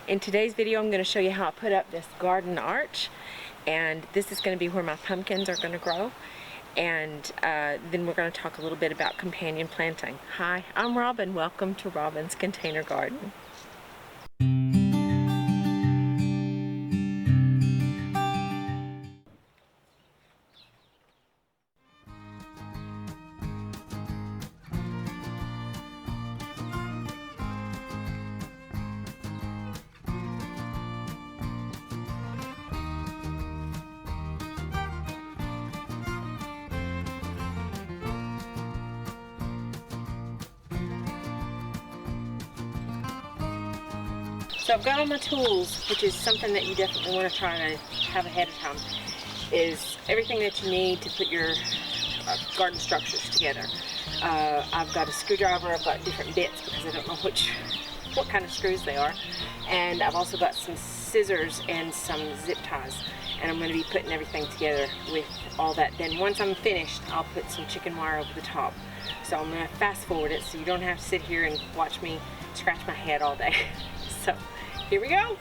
In today's video I'm going to show you how I put up this garden arch, and this is going to be where my pumpkins are going to grow, and then we're going to talk a little bit about companion planting. Hi, I'm Robin. Welcome to Robin's Container Garden. So I've got all my tools, which is something that you definitely want to try to have ahead of time, is everything that you need to put your garden structures together. I've got a screwdriver, I've got different bits because I don't know what kind of screws they are, and I've also got some scissors and some zip ties, and I'm going to be putting everything together with all that. Then once I'm finished, I'll put some chicken wire over the top. So I'm going to fast forward it so you don't have to sit here and watch me scratch my head all day. So here we go.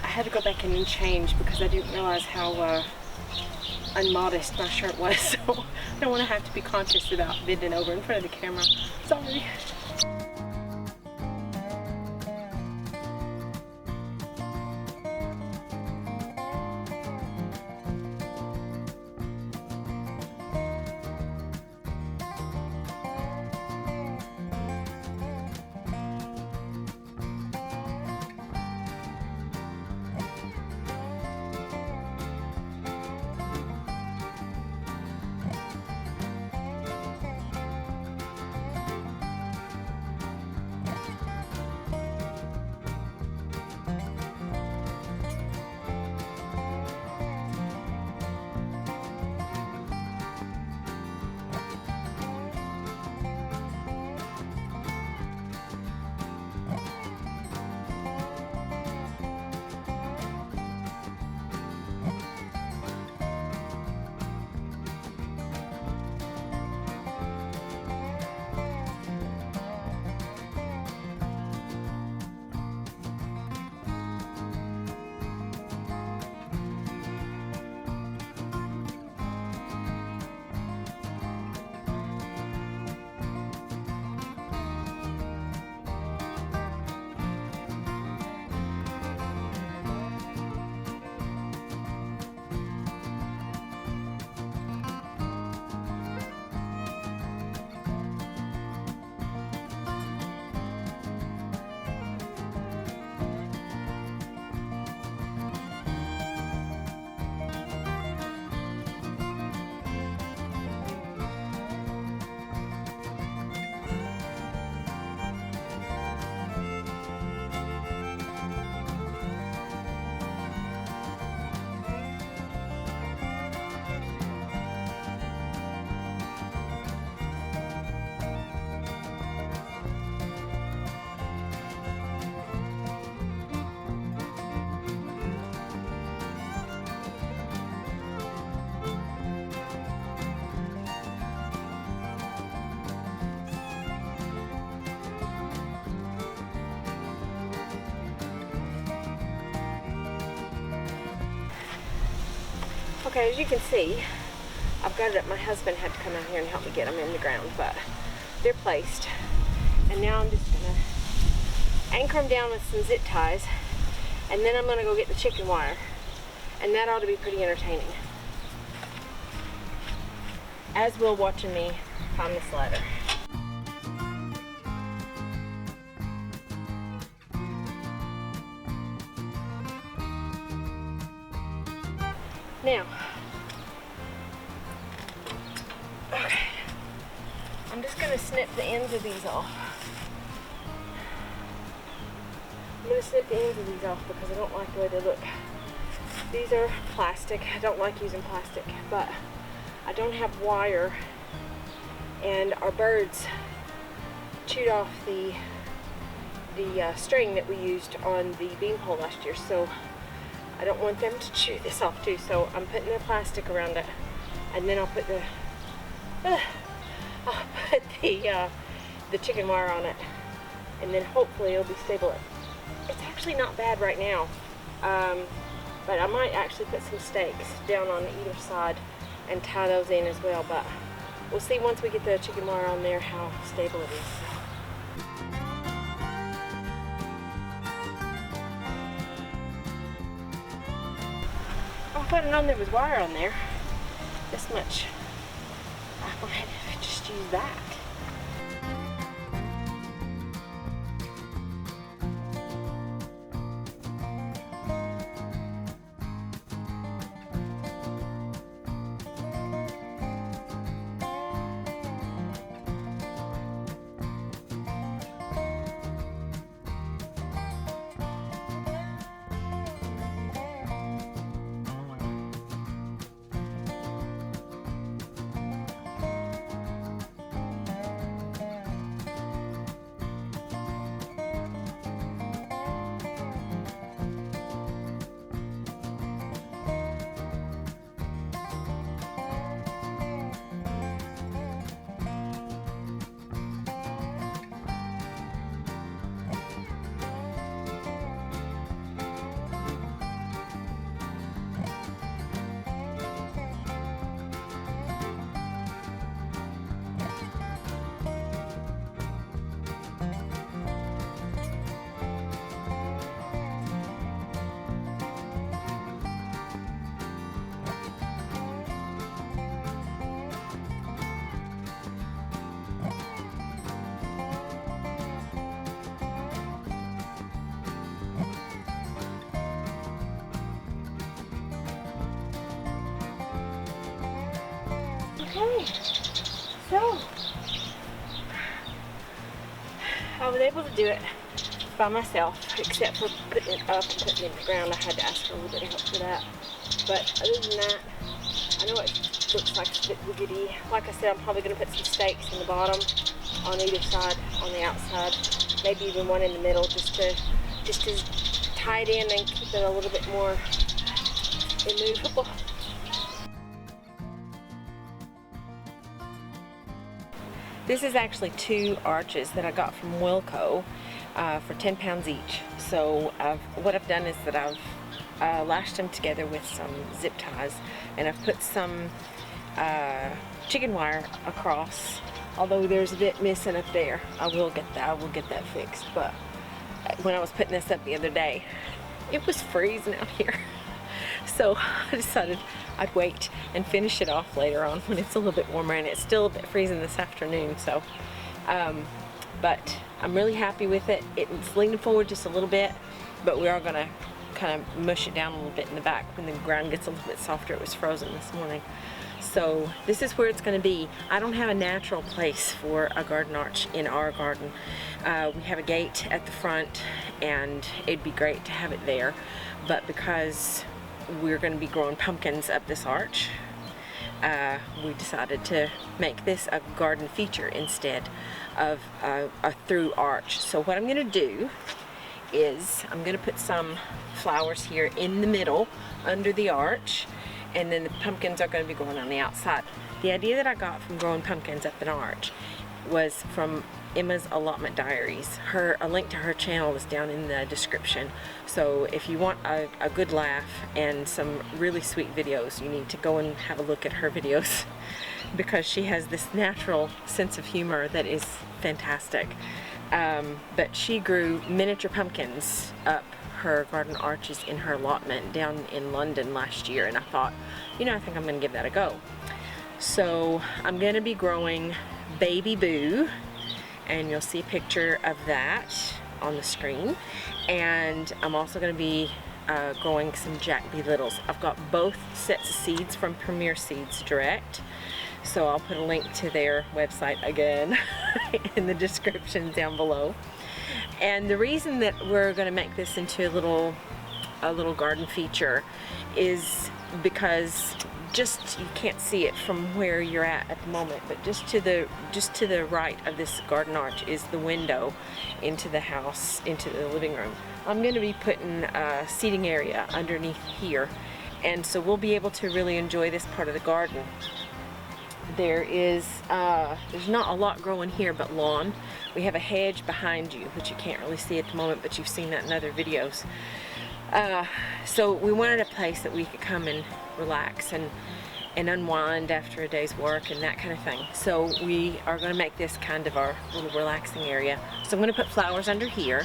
I had to go back in and change because I didn't realize how unmodest my shirt was, so I don't want to have to be conscious about bending over in front of the camera. Sorry. Okay, as you can see, I've got it up. My husband had to come out here and help me get them in the ground, but they're placed. And now I'm just gonna anchor them down with some zip ties, and then I'm gonna go get the chicken wire, and that ought to be pretty entertaining. As will watching me climb this ladder. Now, okay, I'm just going to snip the ends of these off. I'm going to snip the ends of these off because I don't like the way they look. These are plastic. I don't like using plastic, but I don't have wire, and our birds chewed off the string that we used on the beanpole last year, so I don't want them to chew this off too. So I'm putting the plastic around it, and then I'll put the chicken wire on it, and then hopefully it'll be stable. It's actually not bad right now, but I might actually put some stakes down on either side and tie those in as well, but we'll see once we get the chicken wire on there how stable it is. If I'd have known there was wire on there this much, I might have just used that. Okay, so I was able to do it by myself, except for putting it up and putting it in the ground. I had to ask for a little bit of help for that. But other than that, I know it looks like a bit wiggity. Like I said, I'm probably going to put some stakes in the bottom on either side, on the outside, maybe even one in the middle, just to tie it in and keep it a little bit more immovable. This is actually 2 arches that I got from Wilco for 10 pounds each. So what I've done is that I've lashed them together with some zip ties, and I've put some chicken wire across. Although there's a bit missing up there, I will get that fixed. But when I was putting this up the other day, it was freezing out here. So I decided I'd wait and finish it off later on when it's a little bit warmer, and it's still a bit freezing this afternoon. So, but I'm really happy with it. It's leaning forward just a little bit, but we are gonna kind of mush it down a little bit in the back when the ground gets a little bit softer. It was frozen this morning. So this is where it's going to be. I don't have a natural place for a garden arch in our garden. We have a gate at the front, and it'd be great to have it there, but because we're going to be growing pumpkins up this arch, we decided to make this a garden feature instead of a through arch. So what I'm going to do is I'm going to put some flowers here in the middle under the arch, and then the pumpkins are going to be growing on the outside. The idea that I got from growing pumpkins up an arch was from Emma's Allotment Diaries. A link to her channel is down in the description. So if you want a good laugh and some really sweet videos, you need to go and have a look at her videos because she has this natural sense of humor that is fantastic. But she grew miniature pumpkins up her garden arches in her allotment down in London last year, and I thought, you know, I think I'm going to give that a go. So I'm going to be growing Baby Boo, and you'll see a picture of that on the screen, and I'm also going to be growing some Jack B. Littles. I've got both sets of seeds from Premier Seeds Direct, so I'll put a link to their website again in the description down below. And the reason that we're going to make this into a little garden feature is because just, you can't see it from where you're at the moment, but just to the right of this garden arch is the window into the house, into the living room. I'm going to be putting a seating area underneath here, and so we'll be able to really enjoy this part of the garden. There's not a lot growing here but lawn. We have a hedge behind you, which you can't really see at the moment, but you've seen that in other videos. So we wanted a place that we could come and relax and unwind after a day's work and that kind of thing. So we are going to make this kind of our little relaxing area. So I'm going to put flowers under here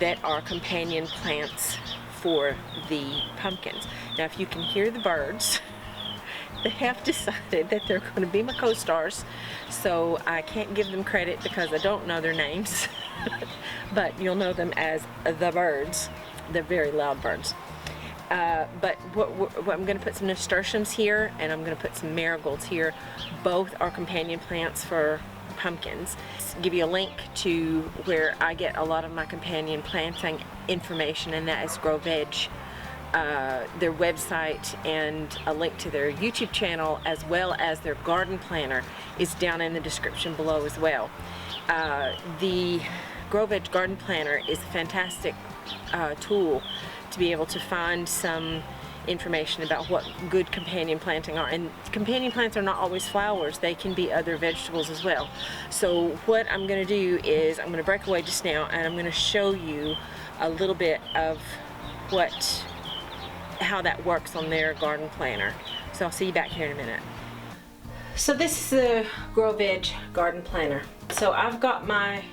that are companion plants for the pumpkins. Now if you can hear the birds, they have decided that they're going to be my co-stars, so I can't give them credit because I don't know their names, but you'll know them as the birds. They're very loud birds. But I'm going to put some nasturtiums here, and I'm going to put some marigolds here. Both are companion plants for pumpkins. Give you a link to where I get a lot of my companion planting information, and that is GrowVeg. Their website and a link to their YouTube channel, as well as their garden planner, is down in the description below as well. The GrowVeg garden planner is a fantastic tool to be able to find some information about what good companion planting are. And companion plants are not always flowers, they can be other vegetables as well. So what I'm going to do is I'm going to break away just now, and I'm going to show you a little bit of how that works on their garden planner. So I'll see you back here in a minute. So this is the GrowVeg garden planner. So I've got my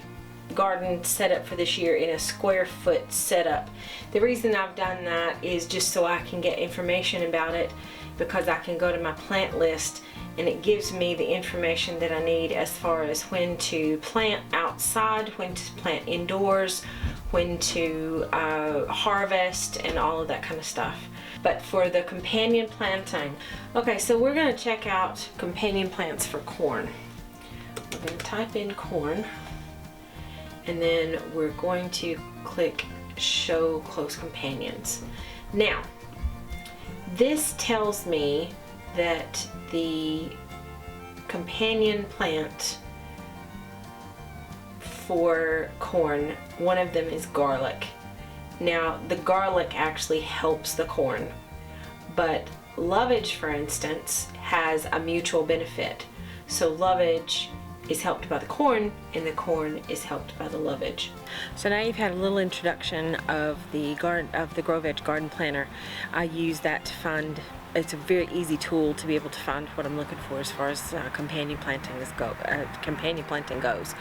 garden set up for this year in a square foot setup. The reason I've done that is just so I can get information about it, because I can go to my plant list and it gives me the information that I need as far as when to plant outside, when to plant indoors, when to harvest, and all of that kind of stuff. But for the companion planting, okay, so we're going to check out companion plants for corn. We're going to type in corn, and then we're going to click show close companions. Now this tells me that the companion plant for corn, one of them is garlic. Now the garlic actually helps the corn, but lovage, for instance, has a mutual benefit. So lovage is helped by the corn, and the corn is helped by the lovage. So now you've had a little introduction of the GrowVeg garden planner. I use that to find, it's a very easy tool to be able to find what I'm looking for as far as companion planting goes.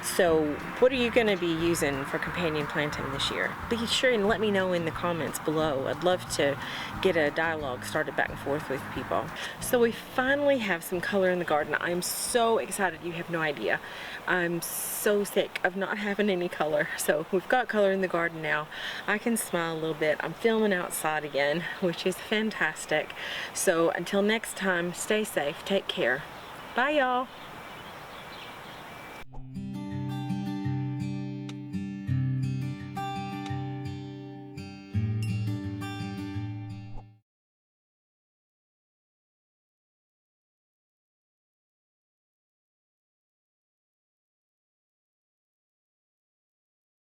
So what are you going to be using for companion planting this year? Be sure and let me know in the comments below. I'd love to get a dialogue started back and forth with people. So we finally have some color in the garden. I'm so excited, you have no idea. I'm so sick of not having any color. So we've got color in the garden now. I can smile a little bit. I'm filming outside again, which is fantastic. So until next time, stay safe, take care. Bye y'all.